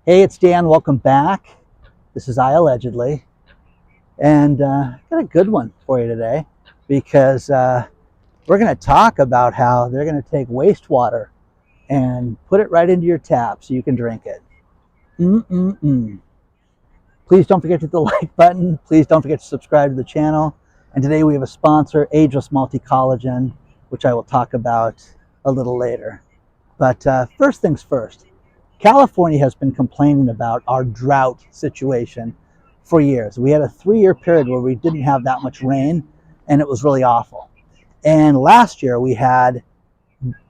Hey, it's Dan. Welcome back. This is iAllegedly, and got a good one for you today because we're going to talk about how they're going to take wastewater and put it right into your tap so you can drink it. Mm-mm-mm. Please don't forget to hit the like button. Please don't forget to subscribe to the channel. And today we have a sponsor, Ageless Multi-Collagen, which I will talk about a little later. But first things first. California has been complaining about our drought situation for years. We had a 3-year period where we didn't have that much rain, and it was really awful. And last year we had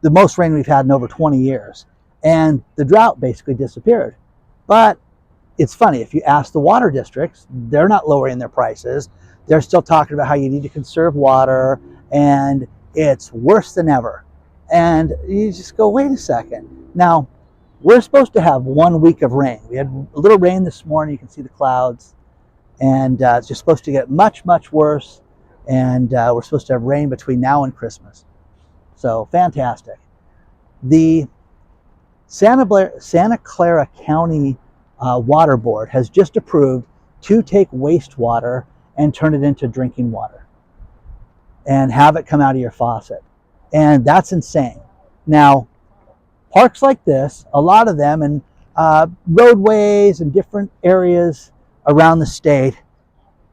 the most rain we've had in over 20 years, and the drought basically disappeared. But it's funny, if you ask the water districts, they're not lowering their prices. They're still talking about how you need to conserve water, and it's worse than ever. And you just go, wait a second. Now, we're supposed to have 1 week of rain. We had a little rain this morning. You can see the clouds. And it's just supposed to get much, much worse. And we're supposed to have rain between now and Christmas. So fantastic. The Santa Clara County Water Board has just approved to take wastewater and turn it into drinking water and have it come out of your faucet. And that's insane. Now, parks like this, a lot of them, and roadways and different areas around the state,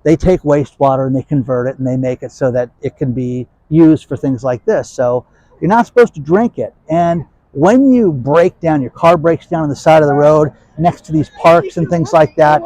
they take wastewater and they convert it and they make it so that it can be used for things like this. So you're not supposed to drink it. And when you break down, your car breaks down on the side of the road next to these parks and things like that,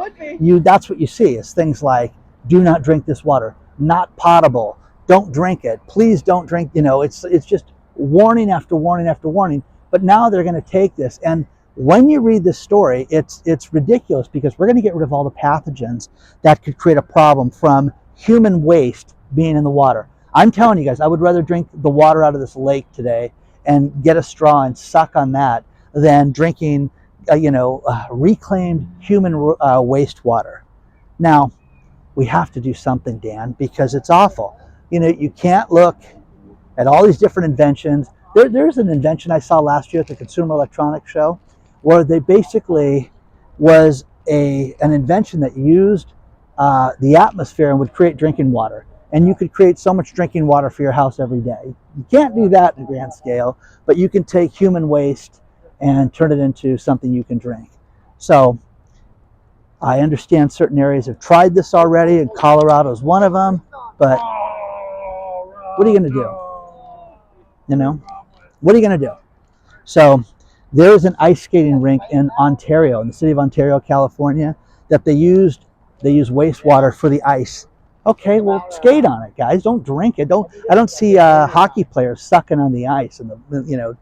that's what you see is things like, do not drink this water, not potable, don't drink it, please don't drink, it's just warning after warning after warning. But now they're going to take this, and when you read this story, it's ridiculous because we're going to get rid of all the pathogens that could create a problem from human waste being in the water. I'm telling you guys, I would rather drink the water out of this lake today and get a straw and suck on that than drinking, reclaimed human wastewater. Now, we have to do something, Dan, because it's awful. You can't look at all these different inventions. There's an invention I saw last year at the Consumer Electronics Show where they basically was an invention that used the atmosphere and would create drinking water. And you could create so much drinking water for your house every day. You can't do that in a grand scale, but you can take human waste and turn it into something you can drink. So I understand certain areas have tried this already, and Colorado is one of them, but what are you going to do? What are you going to do? So there's an ice skating rink in Ontario, in the city of Ontario, California, that they use wastewater for the ice. Okay, well, skate on it, guys. Don't drink it. I don't see hockey players sucking on the ice and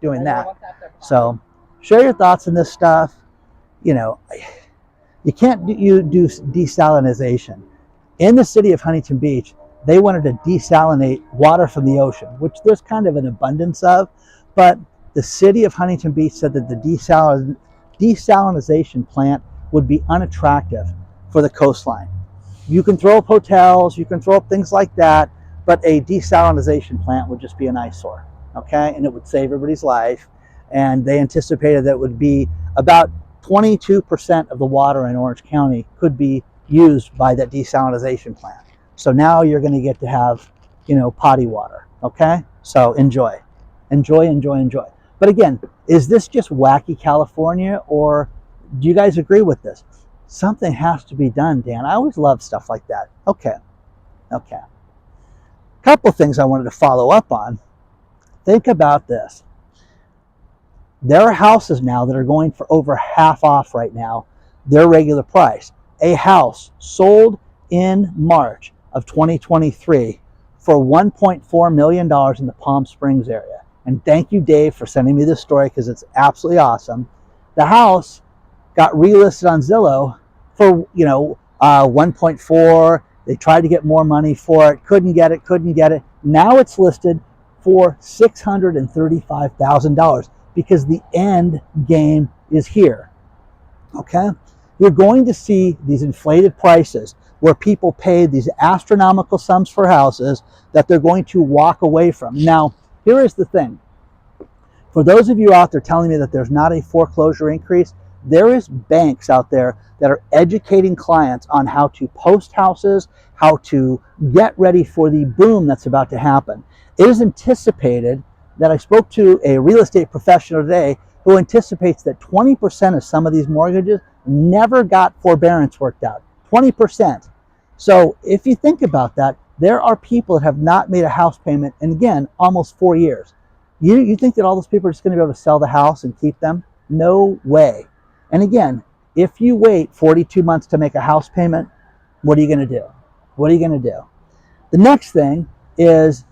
doing that. So share your thoughts on this stuff. You can't do desalination. In the city of Huntington Beach, they wanted to desalinate water from the ocean, which there's kind of an abundance of, but the city of Huntington Beach said that the desalination plant would be unattractive for the coastline. You can throw up hotels, you can throw up things like that, but a desalination plant would just be an eyesore, okay? And it would save everybody's life. And they anticipated that it would be about 22% of the water in Orange County could be used by that desalination plant. So now you're going to get to have, potty water, okay? So enjoy. But again, is this just wacky California, or do you guys agree with this? Something has to be done, Dan. I always love stuff like that. Okay. Couple things I wanted to follow up on. Think about this. There are houses now that are going for over half off right now, their regular price. A house sold in March of 2023 for $1.4 million in the Palm Springs area. And thank you, Dave, for sending me this story because it's absolutely awesome. The house got relisted on Zillow for 1.4. They tried to get more money for it, couldn't get it. Now it's listed for $635,000 because the end game is here. Okay, you're going to see these inflated prices where people pay these astronomical sums for houses that they're going to walk away from. Now, here is the thing. For those of you out there telling me that there's not a foreclosure increase, There is banks out there that are educating clients on how to post houses, how to get ready for the boom that's about to happen. It is anticipated that I spoke to a real estate professional today who anticipates that 20% of some of these mortgages never got forbearance worked out. 20%. So if you think about that, there are people that have not made a house payment in, again, almost 4 years. You think that all those people are just going to be able to sell the house and keep them? No way. And again, if you wait 42 months to make a house payment, what are you going to do? What are you going to do? The next thing is,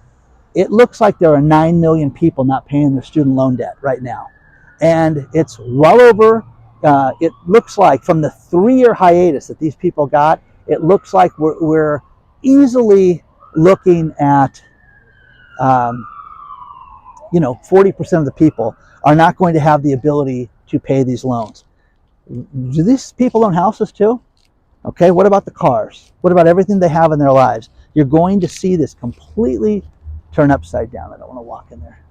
it looks like there are 9 million people not paying their student loan debt right now. And it's well over, it looks like from the 3-year hiatus that these people got, it looks like we're easily looking at, 40% of the people are not going to have the ability to pay these loans. Do these people own houses too? Okay, what about the cars? What about everything they have in their lives? You're going to see this completely turn upside down. I don't want to walk in their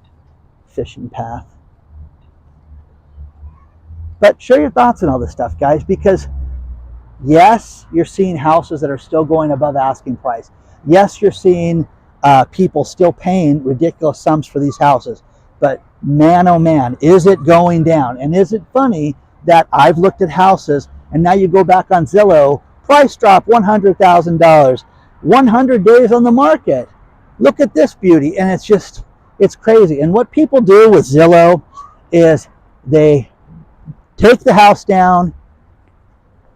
fishing path. But share your thoughts on all this stuff, guys, because yes, you're seeing houses that are still going above asking price. Yes, you're seeing people still paying ridiculous sums for these houses. But man, oh man, is it going down? And is it funny that I've looked at houses and now you go back on Zillow, price drop $100,000, 100 days on the market. Look at this beauty. And it's crazy. And what people do with Zillow is they take the house down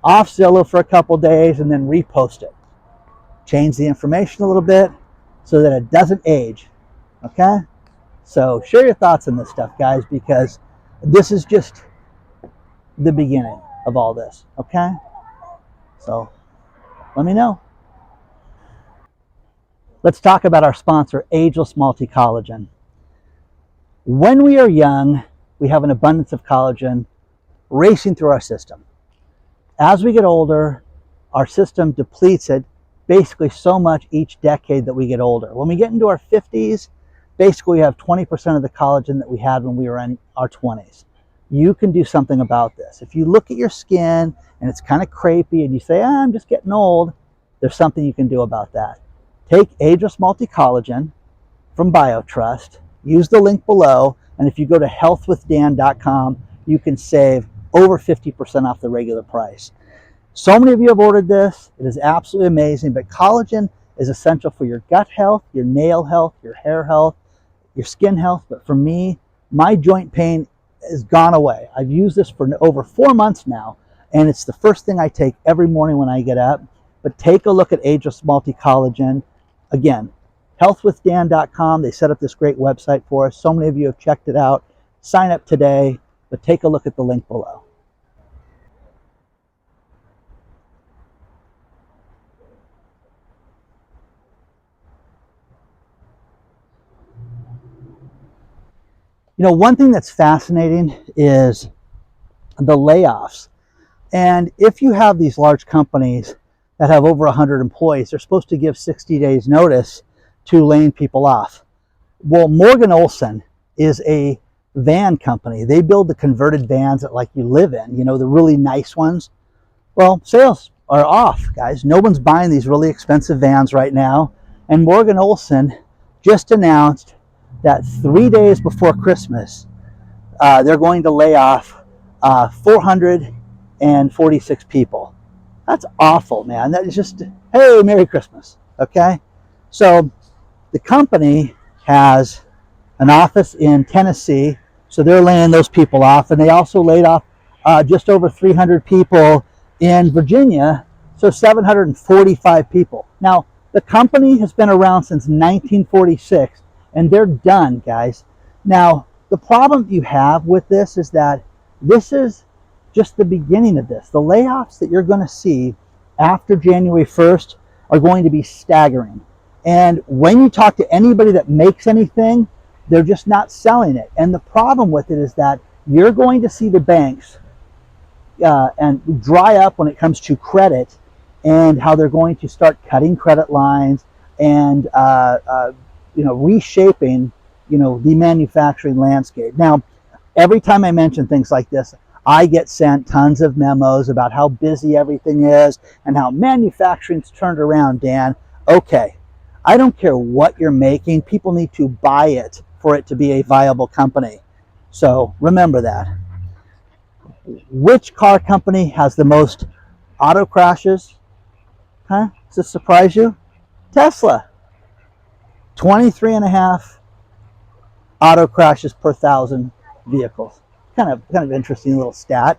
off Zillow for a couple days and then repost it. Change the information a little bit so that it doesn't age. Okay? So share your thoughts on this stuff, guys, because this is just the beginning of all this. Okay? So let me know. Let's talk about our sponsor, Ageless Multi-Collagen. When we are young, we have an abundance of collagen racing through our system. As we get older, our system depletes it basically so much each decade that we get older. When we get into our 50s, basically we have 20% of the collagen that we had when we were in our 20s. You can do something about this. If you look at your skin and it's kind of crepey and you say, I'm just getting old, there's something you can do about that. Take Ageless Multi-Collagen from BioTrust, use the link below, and if you go to healthwithdan.com, you can save over 50% off the regular price. So many of you have ordered this. It is absolutely amazing, but collagen is essential for your gut health, your nail health, your hair health, your skin health. But for me, my joint pain has gone away. I've used this for over 4 months now, and it's the first thing I take every morning when I get up. But take a look at Ageless Multi-Collagen. Again, healthwithdan.com. They set up this great website for us. So many of you have checked it out. Sign up today, but take a look at the link below. You know, one thing that's fascinating is the layoffs. And if you have these large companies that have over 100 employees, they're supposed to give 60 days notice to laying people off. Well, Morgan Olson is a van company. They build the converted vans that like you live in, you know, the really nice ones. Well, sales are off, guys. No one's buying these really expensive vans right now. And Morgan Olson just announced that 3 days before Christmas, they're going to lay off 446 people. That's awful, man. That is just, hey, Merry Christmas, okay? So the company has an office in Tennessee, so they're laying those people off, and they also laid off just over 300 people in Virginia, so 745 people. Now, the company has been around since 1946, and they're done, guys. Now, the problem you have with this is that this is just the beginning of this. The layoffs that you're going to see after January 1st are going to be staggering. And when you talk to anybody that makes anything, they're just not selling it. And the problem with it is that you're going to see the banks and dry up when it comes to credit, and how they're going to start cutting credit lines and reshaping the manufacturing landscape. Now, every time I mention things like this, I get sent tons of memos about how busy everything is and how manufacturing's turned around, Dan. Okay, I don't care what you're making. People need to buy it for it to be a viable company. So remember that. Which car company has the most auto crashes? Huh? Does this surprise you? Tesla. 23.5 auto crashes per 1,000 vehicles. Kind of interesting little stat.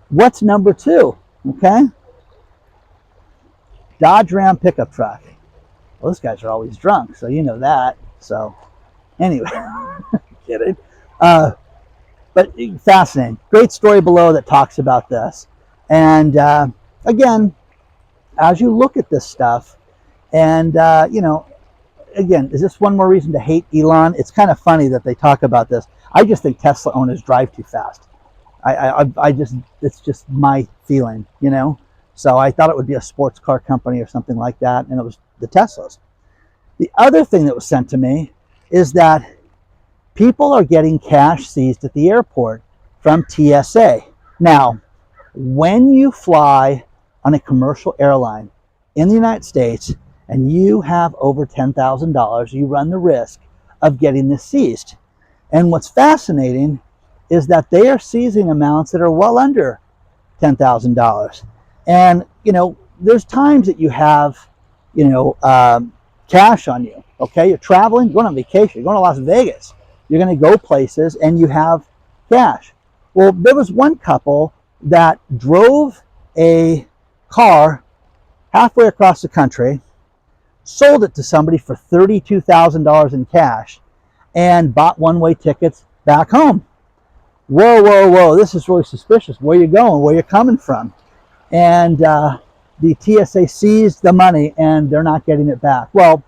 What's number 2? Okay, Dodge Ram pickup truck. Well, those guys are always drunk, so you know that. So anyway, kidding. But fascinating. Great story below that talks about this. And again, as you look at this stuff, and again, is this one more reason to hate Elon? It's kind of funny that they talk about this. I just think Tesla owners drive too fast. I just, it's just my feeling, So I thought it would be a sports car company or something like that, and it was the Teslas. The other thing that was sent to me is that people are getting cash seized at the airport from TSA. Now, when you fly on a commercial airline in the United States and you have over $10,000, you run the risk of getting this seized. And what's fascinating is that they are seizing amounts that are well under $10,000. And, there's times that you have, cash on you, okay? You're traveling, you're going on vacation, you're going to Las Vegas. You're going to go places and you have cash. Well, there was one couple that drove a car halfway across the country, sold it to somebody for $32,000 in cash, and bought one-way tickets back home. Whoa, whoa, whoa, this is really suspicious. Where you going? Where you coming from? And the TSA seized the money and they're not getting it back. Well,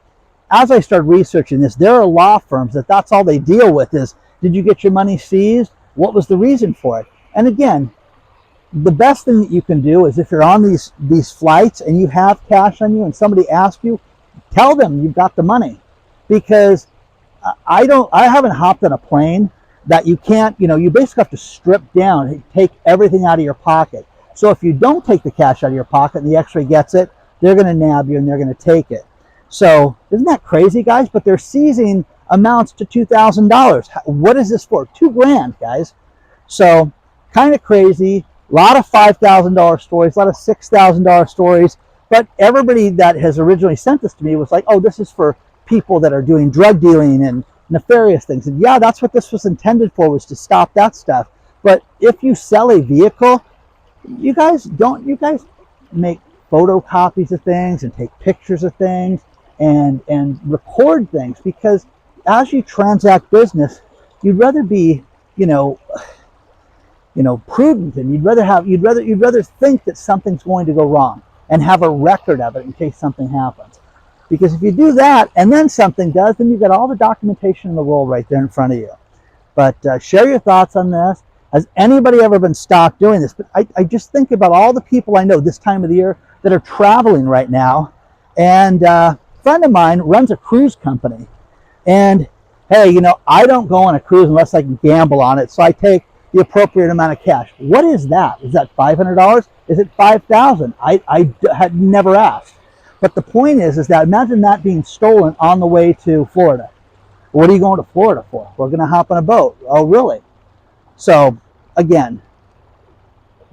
as I started researching this, there are law firms that's all they deal with is, did you get your money seized? What was the reason for it? And again, the best thing that you can do is if you're on these flights and you have cash on you and somebody asks you, tell them you've got the money. Because I haven't hopped on a plane that you can't, you basically have to strip down and take everything out of your pocket. So if you don't take the cash out of your pocket and the x-ray gets it, they're going to nab you and they're going to take it. So isn't that crazy, guys? But they're seizing amounts to $2,000. What is this for? $2,000, guys. So kind of crazy. A lot of $5,000 stories, a lot of $6,000 stories. But everybody that has originally sent this to me was like, oh, this is for people that are doing drug dealing and nefarious things. And yeah, that's what this was intended for, was to stop that stuff. But if you sell a vehicle, you guys make photocopies of things and take pictures of things and record things, because as you transact business, you'd rather be, prudent, and you'd rather think that something's going to go wrong and have a record of it in case something happens. Because if you do that and then something does, then you've got all the documentation in the world right there in front of you. But share your thoughts on this. Has anybody ever been stopped doing this? But I just think about all the people I know this time of the year that are traveling right now. And a friend of mine runs a cruise company. And hey, I don't go on a cruise unless I can gamble on it. So I take the appropriate amount of cash. What is that? Is that $500? Is it $5,000? I had never asked. But the point is that imagine that being stolen on the way to Florida. What are you going to Florida for? We're going to hop on a boat. Oh, really? So, again,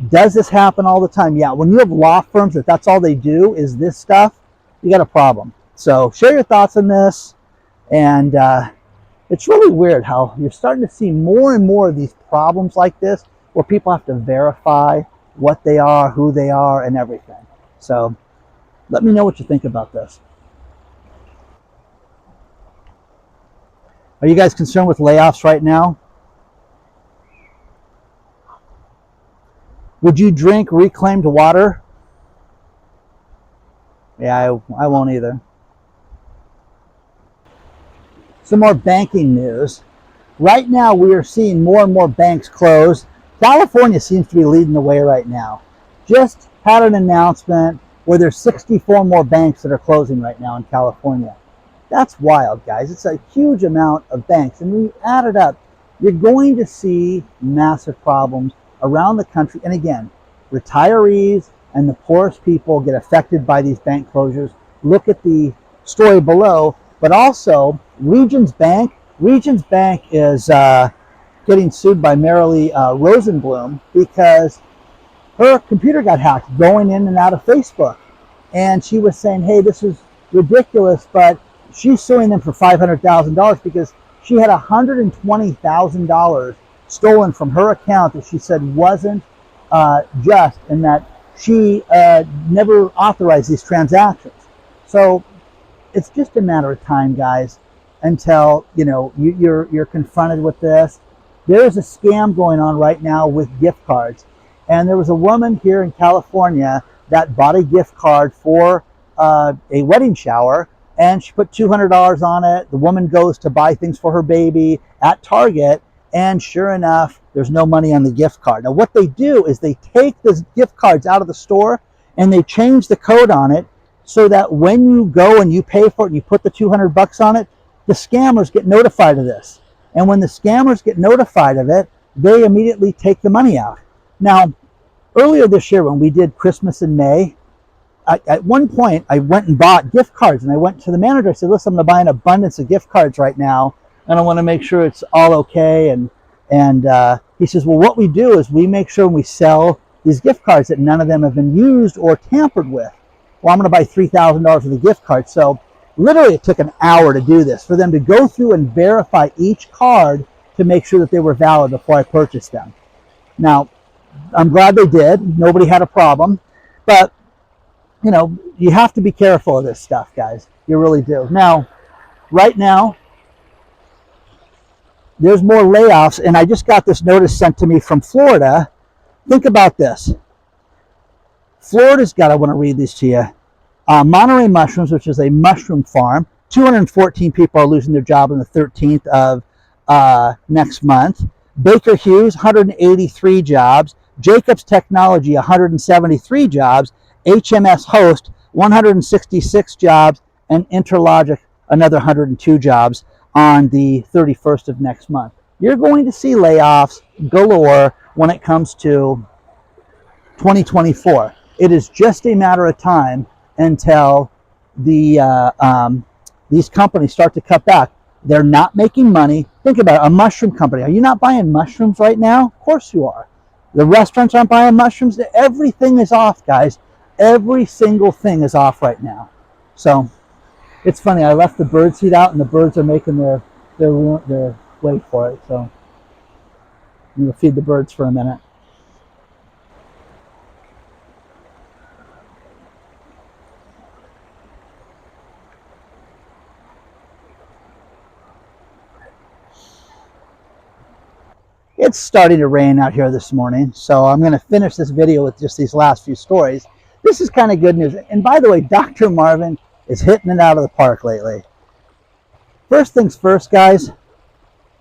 does this happen all the time? Yeah, when you have law firms that's all they do is this stuff, you got a problem. So, share your thoughts on this. And it's really weird how you're starting to see more and more of these problems like this where people have to verify what they are, who they are, and everything. So, let me know what you think about this. Are you guys concerned with layoffs right now? Would you drink reclaimed water? Yeah, I won't either. Some more banking news. Right now we are seeing more and more banks close. California seems to be leading the way right now. Just had an announcement where there's 64 more banks that are closing right now in California. That's wild, guys. It's a huge amount of banks. And when you add it up, you're going to see massive problems around the country. And again, retirees and the poorest people get affected by these bank closures. Look at the story below, but also Regions Bank. Regions Bank is getting sued by Marilee Rosenblum because her computer got hacked going in and out of Facebook. And she was saying, hey, this is ridiculous, but she's suing them for $500,000 because she had $120,000 stolen from her account that she said wasn't just, and that she never authorized these transactions. So it's just a matter of time, guys, until you're confronted with this. There's a scam going on right now with gift cards, and there was a woman here in California that bought a gift card for a wedding shower, and she put $200 on it. The woman goes to buy things for her baby at Target, and sure enough, there's no money on the gift card. Now what they do is they take the gift cards out of the store and they change the code on it so that when you go and you pay for it and you put the $200 on it, the scammers get notified of this. And when the scammers get notified of it, they immediately take the money out. Now, earlier this year when we did Christmas in May, at one point I went and bought gift cards, and I went to the manager. I said, listen, I'm going to buy an abundance of gift cards right now, and I want to make sure it's all okay. And he says, well, what we do is we make sure when we sell these gift cards that none of them have been used or tampered with. Well, I'm going to buy $3,000 worth of gift cards. So literally it took an hour to do this, for them to go through and verify each card to make sure that they were valid before I purchased them. Now, I'm glad they did. Nobody had a problem. But, you have to be careful of this stuff, guys. You really do. Now, right now, there's more layoffs, and I just got this notice sent to me from Florida. Think about this. Florida's got, I want to read these to you. Monterey Mushrooms, which is a mushroom farm, 214 people are losing their job on the 13th of next month. Baker Hughes, 183 jobs. Jacobs Technology, 173 jobs. HMS Host, 166 jobs. And Interlogic, another 102 jobs on the 31st of next month. You're going to see layoffs galore when it comes to 2024. It is just a matter of time until these companies start to cut back. They're not making money. Think about it, a mushroom company. Are you not buying mushrooms right now? Of course you are. The restaurants aren't buying mushrooms. Everything is off, guys. Every single thing is off right now. So it's funny. I left the bird seed out, and the birds are making their way for it. So I'm going to feed the birds for a minute. It's starting to rain out here this morning, so I'm going to finish this video with just these last few stories. This is kind of good news. And by the way, Dr. Marvin is hitting it out of the park lately. First things first, guys,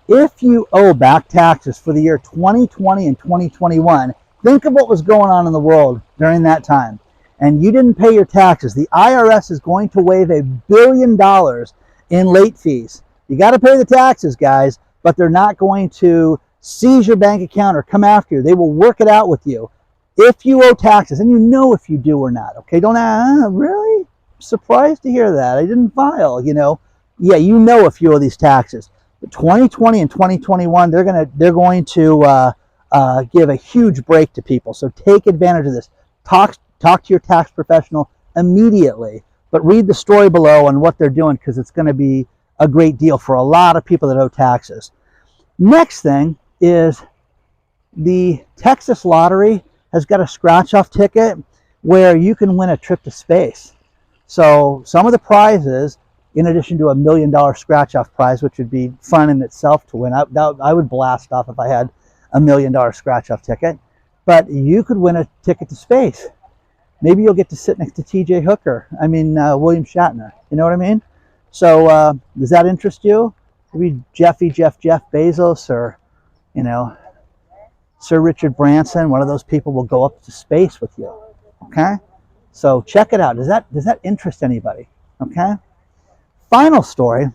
if you owe back taxes for the year 2020 and 2021, think of what was going on in the world during that time, and you didn't pay your taxes. The IRS is going to waive $1 billion in late fees. You got to pay the taxes, guys, but they're not going to seize your bank account or come after you. They will work it out with you if you owe taxes, and you know if you do or not. Okay, don't really? I'm surprised to hear that. I didn't file. Yeah, you know if you owe these taxes. But 2020 and 2021, they're going to give a huge break to people. So take advantage of this. Talk to your tax professional immediately. But read the story below on what they're doing, because it's going to be a great deal for a lot of people that owe taxes. Next thing is the Texas lottery has got a scratch-off ticket where you can win a trip to space. So some of the prizes, in addition to $1 million scratch-off prize, which would be fun in itself to win, I would blast off if I had $1 million scratch-off ticket. But you could win a ticket to space. Maybe you'll get to sit next to William Shatner. You know what I mean? So does that interest you? Maybe Jeff Bezos, or Sir Richard Branson, one of those people will go up to space with you. Okay? So check it out. Does that interest anybody? Okay? Final story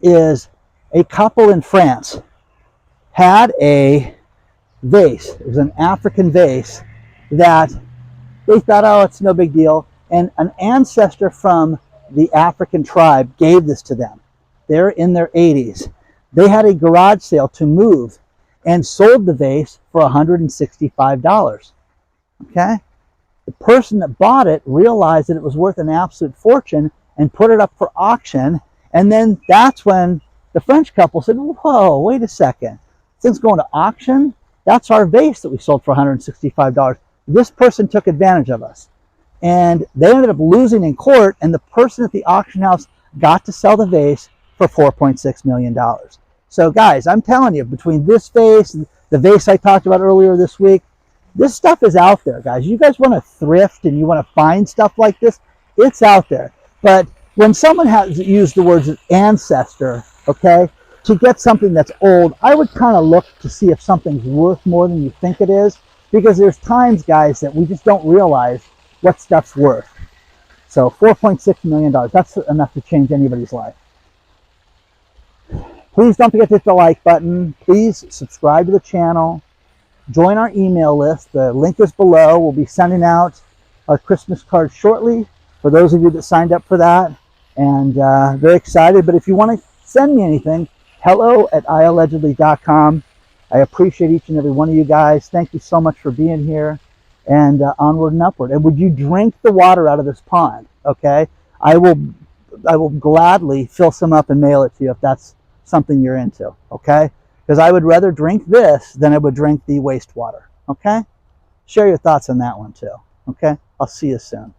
is a couple in France had a vase. It was an African vase that they thought, oh, it's no big deal. And an ancestor from the African tribe gave this to them. They're in their 80s. They had a garage sale to move and sold the vase for $165. Okay? The person that bought it realized that it was worth an absolute fortune and put it up for auction. And then that's when the French couple said, whoa, wait a second. This thing's going to auction? That's our vase that we sold for $165. This person took advantage of us. And they ended up losing in court, and the person at the auction house got to sell the vase for $4.6 million. So guys, I'm telling you, between this vase, the vase I talked about earlier this week, this stuff is out there, guys. You guys want to thrift and you want to find stuff like this, it's out there. But when someone has used the words ancestor, okay, to get something that's old, I would kind of look to see if something's worth more than you think it is, because there's times, guys, that we just don't realize what stuff's worth. So $4.6 million, that's enough to change anybody's life. Please don't forget to hit the like button. Please subscribe to the channel. Join our email list. The link is below. We'll be sending out our Christmas cards shortly for those of you that signed up for that. And very excited. But if you want to send me anything, hello@iallegedly.com. I appreciate each and every one of you guys. Thank you so much for being here. And onward and upward. And would you drink the water out of this pond? Okay, I will gladly fill some up and mail it to you if that's something you're into. Okay, because I would rather drink this than I would drink the wastewater. Okay, share your thoughts on that one too. Okay, I'll see you soon.